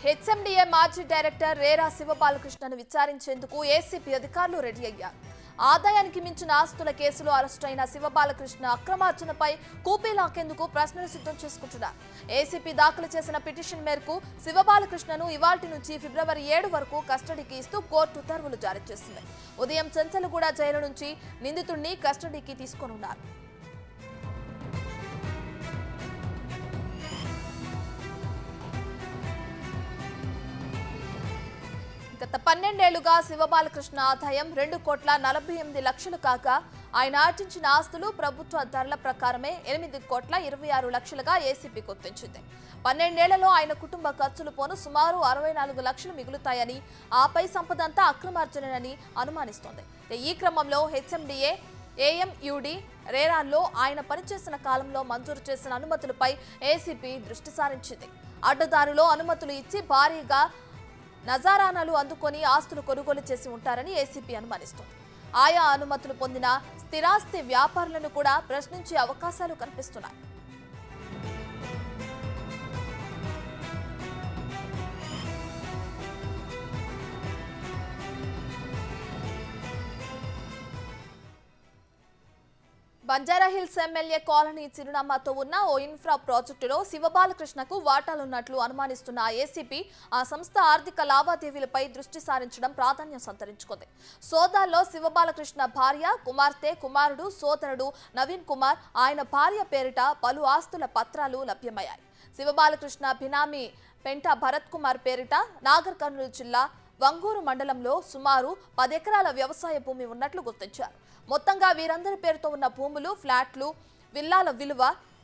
HMDA మాజీ director RERA శివబాలకృష్ణను విచారించేందుకు ACP అధికారులు ready అయ్యారు. ఆదాయానికి మించిన ఆస్తుల కేసులో అరెస్టైన శివబాలకృష్ణ అక్రమార్జనపై కూపీలాకేందుకు ప్రశ్నలు సిద్ధం చేసుకుంటున్నారు. ఏసీపీ దాఖలు చేసిన పిటిషన్ మేరకు శివబాలకృష్ణను ఇవాల్టి నుంచి ఫిబ్రవరి 7 వరకు కస్టడీకి ఇస్తూ కోర్టు ఉత్తర్వులు జారీ చేసింది. ఉదయం చెంచలగూడ జైలు నుంచి నిందితుడిని కస్టడీకి తీసుకోనున్నారు. గత 12 ఏళ్లుగా శివబాలకృష్ణ ఆదాయం 2,48,00,000 కాగా ఆయన ఆర్జించిన ఆస్తులు ప్రభుత్వ ధరల ప్రకారమే 8,26,00,000గా ఏసీపీ గుర్తించింది. 12 ఏళ్లలో ఆయన కుటుంబ ఖర్చులు పోను సుమారు 64 లక్షలు మిగులుతాయని, ఆపై సంపదంతా అక్రమార్జనని అనుమానిస్తోంది. ఈ క్రమంలో హెచ్ఎండిఏ ఏఎంయూడి రేరాల్లో ఆయన పనిచేసిన కాలంలో మంజూరు చేసిన అనుమతులపై ఏసీపీ దృష్టి సారించింది. అడ్డదారులో అనుమతులు ఇచ్చి భారీగా నజారానాలు అందుకొని ఆస్తులు కొనుగోలు చేసి ఉంటారని ఏసీపీ అనుమానిస్తోంది. ఆయా అనుమతులు పొందిన స్థిరాస్తి వ్యాపారులను కూడా ప్రశ్నించే అవకాశాలు కనిపిస్తున్నాయి. బంజారాహిల్స్ ఎమ్మెల్యే కాలనీ చిరునామాతో ఉన్న ఓ ఇన్ఫ్రా ప్రాజెక్టులో శివబాలకృష్ణకు వాటాలున్నట్లు అనుమానిస్తున్న ఏసీపీ ఆ సంస్థ ఆర్థిక లావాదేవీలపై దృష్టి సారించడం ప్రాధాన్యం సంతరించుకుంది. సోదాల్లో శివబాలకృష్ణ భార్య, కుమార్తె, కుమారుడు, సోదరుడు నవీన్ కుమార్, ఆయన భార్య పేరిట పలు ఆస్తుల పత్రాలు లభ్యమయ్యాయి. శివబాలకృష్ణ బినామీ పెంట భరత్ కుమార్ పేరిట నాగర్ కర్నూలు జిల్లా వంగూరు మండలంలో సుమారు 10 ఎకరాల వ్యవసాయ భూమి ఉన్నట్లు గుర్తించారు. మొత్తంగా వీరందరి పేరుతో ఉన్న భూములు, ఫ్లాట్లు, విల్లాల విలువ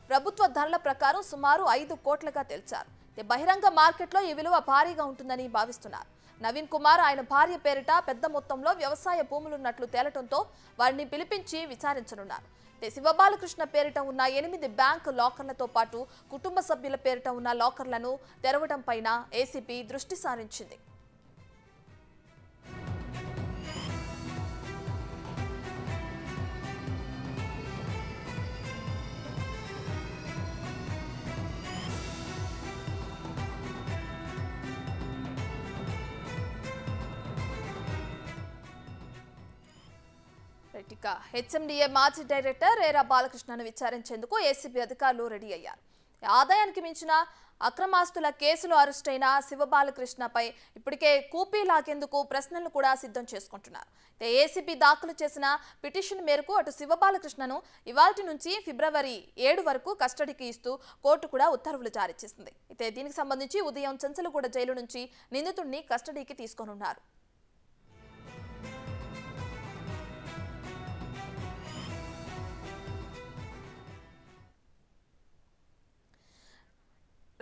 ప్రభుత్వ ధరల ప్రకారం సుమారు 5 కోట్లుగా తేల్చారు. బహిరంగ మార్కెట్లో ఈ విలువ భారీగా ఉంటుందని భావిస్తున్నారు. నవీన్ కుమార్ ఆయన భార్య పేరిట పెద్ద మొత్తంలో వ్యవసాయ భూములున్నట్లు తేలటంతో వారిని పిలిపించి విచారించనున్నారు. శివబాలకృష్ణ పేరిట ఉన్న 8 బ్యాంకు లాకర్లతో పాటు కుటుంబ సభ్యుల పేరిట ఉన్న లాకర్లను తెరవడం పైన ఏసీపీ దృష్టి సారించింది. హెచ్ఎండిఏ మాజీ డైరెక్టర్ రేరా బాలకృష్ణను విచారించేందుకు ఏసీబీ అధికారులు రెడీ అయ్యారు. ఆదాయానికి మించిన అక్రమాస్తుల కేసులో అరెస్టైన శివబాలకృష్ణపై ఇప్పటికే కూపీ లాగేందుకు ప్రశ్నలు కూడా సిద్ధం చేసుకుంటున్నారు. ఏసీబీ దాఖలు చేసిన పిటిషన్ మేరకు అటు శివబాలకృష్ణను ఇవాల్టి నుంచి ఫిబ్రవరి 7 వరకు కస్టడీకి ఇస్తూ కోర్టు కూడా ఉత్తర్వులు జారీ చేసింది. అయితే దీనికి సంబంధించి ఉదయం చెంచలగూడ జైలు నుంచి నిందితుడిని కస్టడీకి తీసుకోనున్నారు.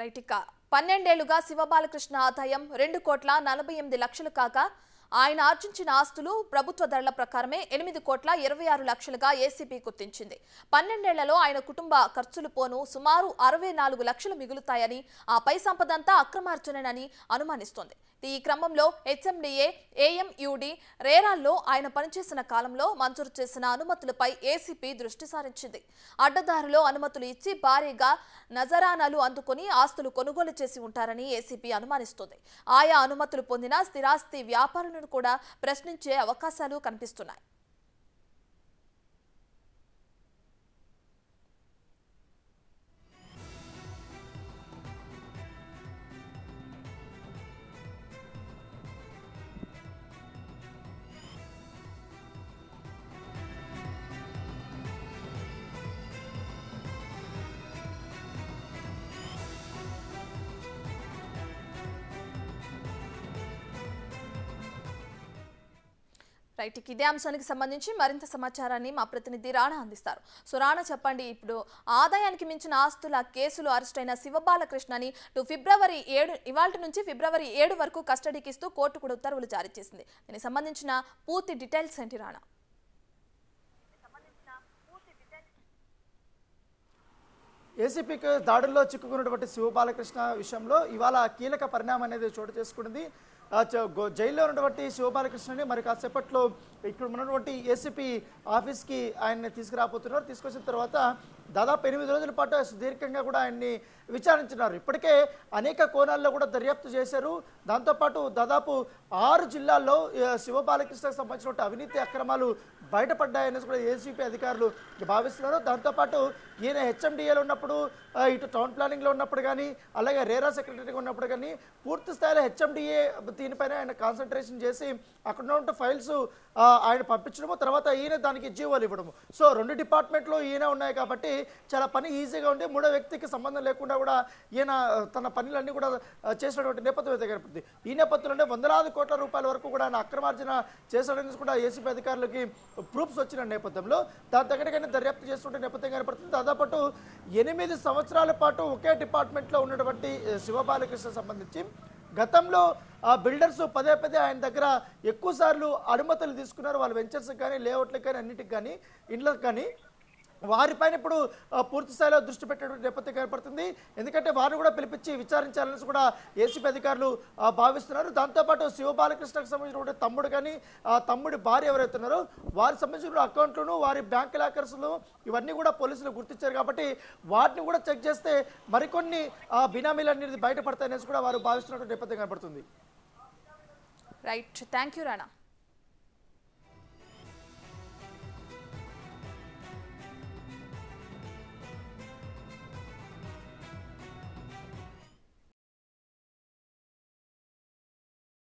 రైటిక 12 ఏళ్లుగా శివబాలకృష్ణ ఆదాయం 2,48,00,000 కాగా ఆయన ఆర్జించిన ఆస్తులు ప్రభుత్వ ధరల ప్రకారమే 8,26,00,000గా ఏసీబీ గుర్తించింది. 12 ఏళ్లలో ఆయన కుటుంబ ఖర్చులు పోను సుమారు 64 లక్షలు మిగులుతాయని, ఆపై సంపదంతా అక్రమార్జనని అనుమానిస్తోంది. ఈ క్రమంలో హెచ్ఎండిఏ ఏఎంయూడి రేరాల్లో ఆయన పనిచేసిన కాలంలో మంజూరు చేసిన అనుమతులపై ఏసీపీ దృష్టి సారించింది. అడ్డదారులో అనుమతులు ఇచ్చి భారీగా నజరానాలు అందుకొని ఆస్తులు కొనుగోలు చేసి ఉంటారని ఏసీపీ అనుమానిస్తోంది. ఆయా అనుమతులు పొందిన స్థిరాస్తి వ్యాపారులను కూడా ప్రశ్నించే అవకాశాలు కనిపిస్తున్నాయి. ఇదే అంశానికి సంబంధించి మరింత సమాచారాన్ని మా ప్రతినిధి రాణా అందిస్తారు. సో రాణా, చెప్పండి, ఇప్పుడు ఆదాయానికి మించిన ఆస్తుల కేసులో అరెస్టైన శివబాలకృష్ణని ఫిబ్రవరి 7 ఇవాల్టి నుంచి ఫిబ్రవరి 7 వరకు కస్టడీకి ఇస్తూ కోర్టు కూడా ఉత్తర్వులు జారీ చేసింది. దీనికి సంబంధించిన పూర్తి డీటెయిల్స్ ఏంటి రాణా? ఏసీపీకి దాడుల్లో చిక్కుకున్నటువంటి శివబాలకృష్ణ విషయంలో ఇవాళ కీలక పరిణామం అనేది చోటు చేసుకుంది. జైల్లో ఉన్నటువంటి శివబాలకృష్ణని మరి కాసేపట్లో ఇక్కడ ఉన్నటువంటి ఏసీపీ ఆఫీస్కి ఆయన్ని తీసుకురాబోతున్నారు. తీసుకొచ్చిన తర్వాత దాదాపు 8 రోజుల పాటు సుదీర్ఘంగా కూడా ఆయన్ని విచారించినారు. ఇప్పటికే అనేక కోణాల్లో కూడా దర్యాప్తు చేశారు. దాంతోపాటు దాదాపు 6 జిల్లాల్లో శివబాలకృష్ణకు సంబంధించిన అవినీతి అక్రమాలు బయటపడ్డాయని కూడా ఏసీపీ అధికారులు భావిస్తున్నారు. దాంతోపాటు ఈయన హెచ్ఎండిఏలో ఉన్నప్పుడు, ఇటు టౌన్ ప్లానింగ్లో ఉన్నప్పుడు కానీ, అలాగే రేరా సెక్రటరీగా ఉన్నప్పుడు కానీ పూర్తి స్థాయిలో హెచ్ఎండిఏ దీనిపైన ఆయన కాన్సన్ట్రేషన్ చేసి అక్కడ ఉన్న ఫైల్స్ ఆయన పంపించడము, తర్వాత ఈయన దానికి జీవోలు ఇవ్వడము. సో 2 డిపార్ట్మెంట్లో ఈయన ఉన్నాయి కాబట్టి చాలా పని ఈజీగా ఉండి 3వ వ్యక్తికి సంబంధం లేకుండా కూడా ఈయన తన పనులన్నీ కూడా చేసినటువంటి నేపథ్యం అయితే కనపడుతుంది. ఈ నేపథ్యంలోనే వందలాది కోట్ల రూపాయల వరకు కూడా ఆయన అక్రమార్జన చేశాడని కూడా ఏసీపీ అధికారులకి ప్రూఫ్స్ వచ్చిన నేపథ్యంలో దాని దగ్గరగానే దర్యాప్తు చేస్తుంటే నేపథ్యం కనపడుతుంది. దాదాపు 8 సంవత్సరాల పాటు ఒకే డిపార్ట్మెంట్లో ఉన్నటువంటి శివబాలకృష్ణ సంబంధించి గతంలో బిల్డర్స్ పదే ఆయన దగ్గర ఎక్కువ సార్లు అనుమతులు తీసుకున్నారు. వాళ్ళ వెంచర్స్ కానీ, లేఅవుట్లకు కానీ, అన్నిటికి కానీ, ఇండ్లకు కానీ. వారిపైన ఇప్పుడు పూర్తి స్థాయిలో దృష్టి పెట్టేటువంటి నేపథ్యం ఏర్పడుతుంది. ఎందుకంటే వారిని కూడా పిలిపించి విచారించాలని కూడా ఏసీపీ అధికారులు భావిస్తున్నారు. దాంతోపాటు శివబాలకృష్ణకు సంబంధించిన తమ్ముడు కానీ, తమ్ముడి భార్య ఎవరైతే ఉన్నారో వారికి సంబంధించిన అకౌంట్లను, వారి బ్యాంక్ లాకర్స్లు ఇవన్నీ కూడా పోలీసులు గుర్తించారు కాబట్టి వాటిని కూడా చెక్ చేస్తే మరికొన్ని బినామీలు అనేది బయటపడతాయనేసి కూడా వారు భావిస్తున్నటువంటి నేపథ్యం కనపడుతుంది. Right, thank you Rana.